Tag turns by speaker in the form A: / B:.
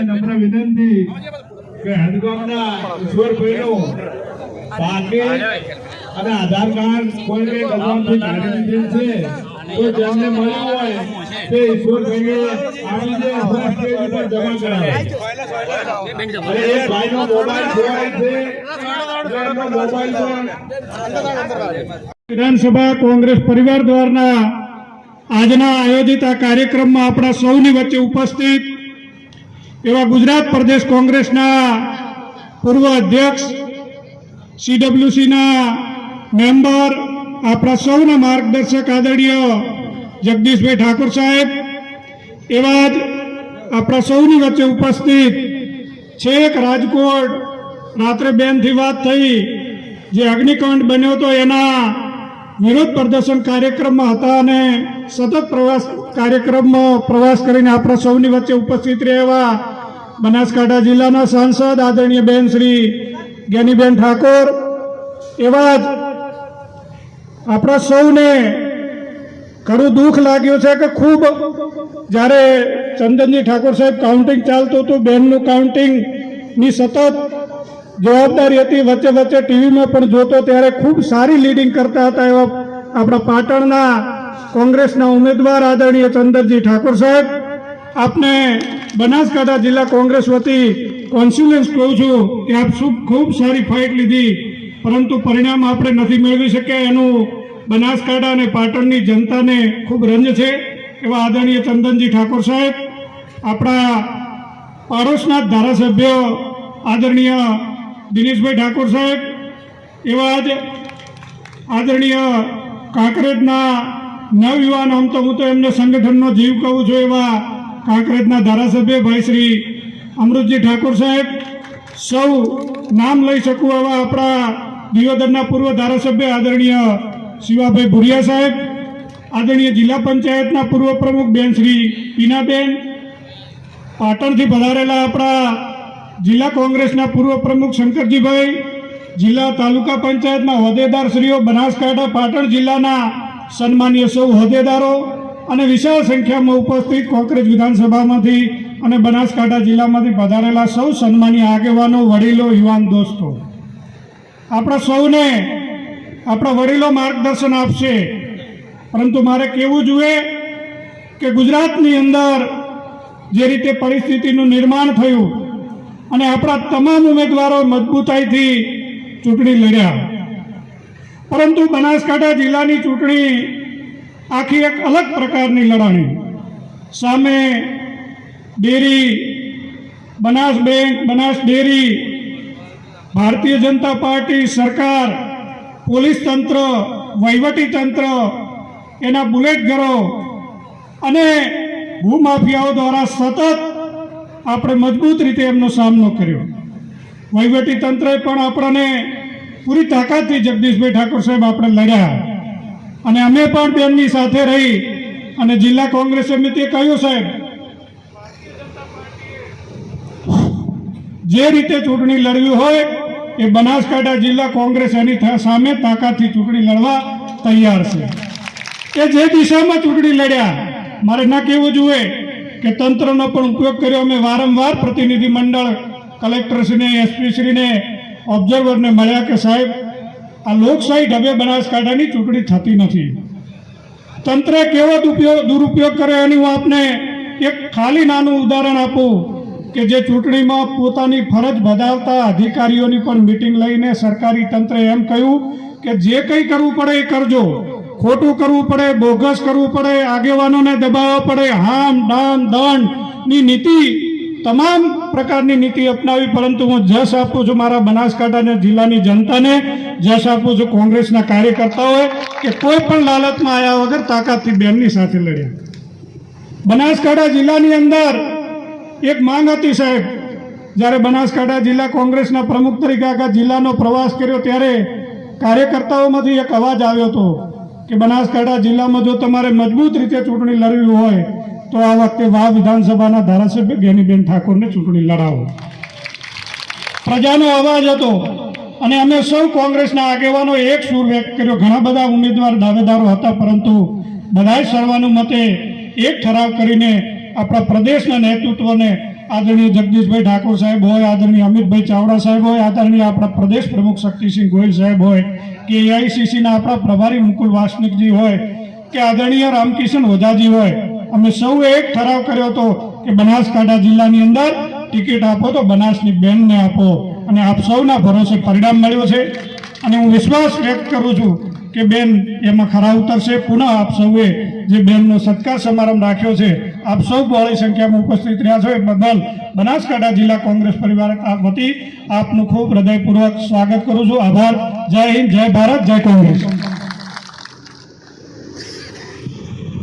A: નમ્ર વિનંતી કે હદગામના ઈશ્વરભાઈનું પાકીટ અને આધાર કાર્ડ કોઈને ભગવાનથી કાઢી દીધેલ છે, તો જેમને મળ્યું હોય તે ઈશ્વરભાઈને આવી જે આપણા સ્ટેજ ઉપર જમા કરાવે. અને એક ભાઈનો મોબાઈલ ખોવાય છે, એનો મોબાઈલ પણ વિધાનસભા કોંગ્રેસ પરિવાર દ્વારા આજના આયોજિત આ કાર્યક્રમમાં આપણા સૌની વચ્ચે ઉપસ્થિત એવા ગુજરાત પ્રદેશ કોંગ્રેસના પૂર્વ અધ્યક્ષ, CWCના મેમ્બર, આપણા સૌના માર્ગદર્શક આદરણીય જગદીશભાઈ ઠાકોર સાહેબ, એવા જ આપણા સૌની વચ્ચે ઉપસ્થિત છેક રાજકોટ રાત્રે બેનથી વાત થઈ જે અગ્નિકાંડ બન્યો હતો એના વિરોધ પ્રદર્શન કાર્યક્રમમાં હતા અને સતત કાર્યક્રમમાં પ્રવાસ કરીને આપણા સૌની વચ્ચે ઉપસ્થિત રહેવા બનાસકાંઠા જિલ્લાના સાંસદ આદરણીય બેન શ્રી જ્ઞાનીબેન ઠાકોર, એવા જ આપણા સૌને ઘણું દુઃખ લાગ્યું છે કે ખૂબ જ્યારે ચંદનજી ઠાકોર સાહેબ કાઉન્ટિંગ ચાલતું હતું, બેનનું કાઉન્ટિંગની સતત જવાબદારી હતી, વચ્ચે વચ્ચે ટીવીમાં પણ જોતો ત્યારે ખૂબ સારી લીડિંગ કરતા હતા એવા આપણા પાટણના કોંગ્રેસના ઉમેદવાર આદરણીય ચંદનજી ઠાકોર સાહેબ, આપને બનાસકાંઠા જિલ્લા કોંગ્રેસ વતી કોન્સ્ટિટ્યુઅન્સ કહું છું કે આપ ખૂબ સારી ફાઇટ લીધી, પરંતુ પરિણામ આપણે નથી મેળવી શક્યા. એનું બનાસકાંઠા અને પાટણની જનતાને ખૂબ રંજ છે. એવા આદરણીય ચંદનજી ઠાકોર સાહેબ, આપણા પાડોશના ધારાસભ્ય આદરણીય દિનેશભાઈ ઠાકોર સાહેબ, એવા જ આદરણીય કાંકરેજના નવયુવાન, આમ તો હું તો એમને સંગઠનનો જીવ કહું છું, એવા કાંકરેજના ધારાસભ્ય ભાઈ શ્રી અમૃતજી ઠાકોર સાહેબ, સૌ નામ લઈ શકું એવા આપણા દિયોદરના પૂર્વ ધારાસભ્ય આદરણીય શિવાભાઈ ભુરિયા સાહેબ, આદરણીય જિલ્લા પંચાયતના પૂર્વ પ્રમુખ બેન શ્રી પીનાબેન, પાટણથી પધારેલા આપણા જિલ્લા કોંગ્રેસના પૂર્વ પ્રમુખ શંકરજીભાઈ, જિલ્લા તાલુકા પંચાયતના હોદ્દેદારશ્રીઓ, બનાસકાંઠા પાટણ જિલ્લાના સન્માનીય સૌ હોદ્દેદારો અને વિશાળ સંખ્યામાં ઉપસ્થિત કોંગ્રેસ વિધાનસભામાંથી અને બનાસકાંઠા જિલ્લામાંથી પધારેલા સૌ સન્માનીય આગેવાનો, વડીલો, યુવાન દોસ્તો, આપણા સૌને આપણા વડીલો માર્ગદર્શન આપશે. પરંતુ મારે કહેવું જોઈએ કે ગુજરાતની અંદર જે રીતે પરિસ્થિતિનું નિર્માણ થયું અને આપણા તમામ ઉમેદવારો મજબૂતાઈથી ચૂંટણી લડ્યા, પરંતુ બનાસકાંઠા જિલ્લાની ચૂંટણી આખી એક અલગ પ્રકારની લડાણી. સામે dairy, Banas bank, Banas dairy, Bharatiya Janata party, સરકાર, પોલીસ તંત્ર, વહીવટી તંત્ર, એના બુલેટ ઘરો અને ભૂમાફિયાઓ દ્વારા સતત આપણે મજબૂત રીતે એમનો સામનો કર્યો. વહીવટી તંત્રએ પણ આપણને પૂરી તાકાતથી જગદીશભાઈ ઠાકોર સાહેબ આપણે લડ્યા અને અમે પણ બેનની સાથે રહી અને જિલ્લા કોંગ્રેસ સમિતિએ કહ્યું સાહેબ જે રીતે ચૂંટણી લડવી હોય એ બનાસકાંઠા જિલ્લા કોંગ્રેસ એની સામે તાકાતથી ચૂંટણી લડવા તૈયાર છે. એ જે દિશામાં ચૂંટણી લડ્યા, મારે ના કહેવું જોઈએ કે તંત્રનો પણ ઉપયોગ કર્યો. અમે વારંવાર પ્રતિનિધિ મંડળ, કલેક્ટરશ્રીને, એસપીશ્રીને, ઓબ્ઝર્વરને મળ્યા કે સાહેબ આ લોકશાહી ઢબે બનાસકાંઠાની ચૂંટણી થતી નથી. તંત્રે કેવો દુરુપયોગ કર્યો એની હું આપને એક ખાલી નાનું ઉદાહરણ આપું કે જે ચૂંટણીમાં પોતાની ફરજ બજાવતા અધિકારીઓની પણ મિટિંગ લઈને સરકારી તંત્રે એમ કહ્યું કે જે કંઈ કરવું પડે એ કરજો, ખોટું કરવું પડે, બોગસ કરવું પડે, આગેવાનોને દબાવવા પડે, હામ ડામ દંડની નીતિ, તમામ પ્રકારની નીતિ અપનાવી, પરંતુ હું જશ આપું છું મારા બનાસકાંઠા જિલ્લાની જનતાને, જશ આપું છું કોંગ્રેસના કાર્યકર્તાઓએ કે કોઈ પણ લાલચમાં આવ્યા વગર તાકાતથી બેનની સાથે લડ્યા. બનાસકાંઠા જિલ્લાની અંદર એક માંગ હતી સાહેબ, જ્યારે બનાસકાંઠા જિલ્લા કોંગ્રેસના પ્રમુખ તરીકે આખા જિલ્લાનો પ્રવાસ કર્યો ત્યારે કાર્યકર્તાઓમાંથી એક અવાજ આવ્યો હતો કે બનાસકાંઠા જિલ્લામાં જો તમારે મજબૂત રીતે ચૂંટણી લડવી હોય તો આ વખતે વાવ વિધાનસભાના ધારાસભ્ય જ્ઞાનીબેન ઠાકોરને ચૂંટણી લડાવો. પ્રજાનો અવાજ હતો અને અમે સૌ કોંગ્રેસના આગેવાનો એક સૂર વ્યક્ત કર્યો. ઘણા બધા ઉમેદવાર દાવેદારો હતા, પરંતુ બધાએ સર્વાનુમતે એક ઠરાવ કરીને આપણા પ્રદેશના નેતૃત્વને આદરણીય જગદીશભાઈ ઠાકોર સાહેબ હોય, આદરણીય અમિતભાઈ ચાવડા સાહેબ હોય, આદરણીય આપણા પ્રદેશ પ્રમુખ શક્તિસિંહ ગોહિલ સાહેબ હોય, કે એઆઈસીસીના આપણા પ્રભારી મુકુલ વાસનિકજી હોય, કે આદરણીય રામકિશન ઓઝાજી હોય, અમે સૌએ એક ઠરાવ કર્યો હતો કે બનાસકાંઠા જિલ્લાની અંદર ટિકિટ આપો તો બનાસની બેનને આપો, અને આપ સૌના ભરોસે પરિણામ મળ્યું છે અને હું વિશ્વાસ વ્યક્ત કરું છું કે બેન એમાં ખરા ઉતરશે. પુનઃ આપ સૌએ જે બેનનો સત્કાર સમારંભ રાખ્યો છે, આપ સૌ બહોળી સંખ્યામાં ઉપસ્થિત રહ્યા છો એ બદલ બનાસકાંઠા જિલ્લા કોંગ્રેસ પરિવાર વતી આપનું ખૂબ હૃદયપૂર્વક સ્વાગત કરું છું. આભાર. જય હિન્દ, જય ભારત, જય કોંગ્રેસ.